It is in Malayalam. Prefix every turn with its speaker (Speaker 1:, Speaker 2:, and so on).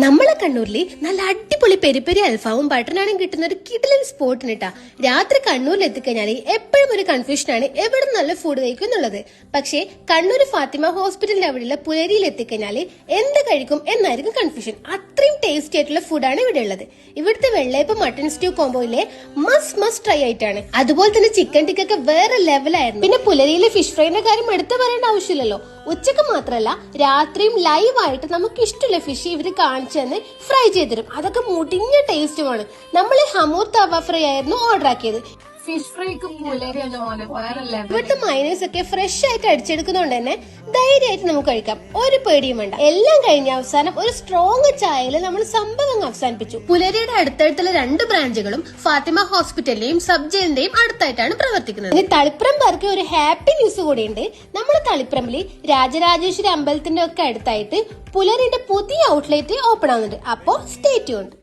Speaker 1: നമ്മളെ കണ്ണൂരില് നല്ല അടിപൊളി പെരി പെരി അൽഫാവും ബട്ടനാനും കിട്ടുന്ന ഒരു കിടിലൻ സ്പോട്ടിനിട്ടാ. രാത്രി കണ്ണൂരിൽ എത്തിക്കഴിഞ്ഞാൽ എപ്പോഴും ഒരു കൺഫ്യൂഷനാണ് എവിടെ നല്ല ഫുഡ് കഴിക്കും എന്നുള്ളത്. പക്ഷേ കണ്ണൂർ ഫാത്തിമ ഹോസ്പിറ്റലിന്റെ അവിടെയുള്ള പുലരിയിൽ എത്തിക്കഴിഞ്ഞാൽ എന്ത് കഴിക്കും എന്നായിരിക്കും കൺഫ്യൂഷൻ. അത്രയും ടേസ്റ്റി ആയിട്ടുള്ള ഫുഡാണ് ഇവിടെ ഉള്ളത്. ഇവിടുത്തെ വെള്ളയപ്പം മട്ടൺ സ്റ്റൂ കോംബോയിലെ മസ്റ്റ് ട്രൈ ആയിട്ടാണ്. അതുപോലെ തന്നെ ചിക്കൻ ടിക്കൊക്കെ വേറെ ലെവലായിരുന്നു. പിന്നെ പുലരിയിലെ ഫിഷ് ഫ്രൈന്റെ കാര്യം എടുത്തു പറയേണ്ട ആവശ്യമില്ലല്ലോ. ഉച്ചക്ക് മാത്രമല്ല രാത്രിയും ലൈവായിട്ട് നമുക്ക് ഇഷ്ടമുള്ള ഫിഷ് ഇവര് കാണിച്ചെന്ന് ഫ്രൈ ചെയ്തിരും. അതൊക്കെ മുടിഞ്ഞ ടേസ്റ്റുമാണ്. നമ്മൾ ഹമൂർ തവ ഫ്രൈ ആയിരുന്നു ഓർഡർ ആക്കിയത്.
Speaker 2: ഫിഷ് ഫ്രൈക്കും
Speaker 1: ഇവിടുത്തെ മൈനേഴ്സ് ഒക്കെ ഫ്രഷ് ആയിട്ട് അടിച്ചെടുക്കുന്നതുകൊണ്ട് തന്നെ ധൈര്യമായിട്ട് നമുക്ക് കഴിക്കാം, ഒരു പേടിയും വേണ്ട. എല്ലാം കഴിഞ്ഞ അവസാനം ഒരു സ്ട്രോങ് ചായയില് നമ്മൾ സംഭവം അവസാനിപ്പിച്ചു. പുലരിയുടെ അടുത്തടുത്തുള്ള 2 ബ്രാഞ്ചുകളും ഫാത്തിമ ഹോസ്പിറ്റലിന്റെയും സബ് ജയിലിന്റെയും അടുത്തായിട്ടാണ് പ്രവർത്തിക്കുന്നത്. ഇനി തളിപ്പറമ്പർക്ക് ഒരു ഹാപ്പി ന്യൂസ് കൂടിയുണ്ട്. നമ്മുടെ തളിപ്പറമ്പില് രാജരാജേശ്വരി അമ്പലത്തിന്റെ ഒക്കെ അടുത്തായിട്ട് പുലരിയുടെ പുതിയ ഔട്ട്ലെറ്റ് ഓപ്പൺ ആവുന്നുണ്ട്. അപ്പോ സ്റ്റേ ട്യൂൺഡ്.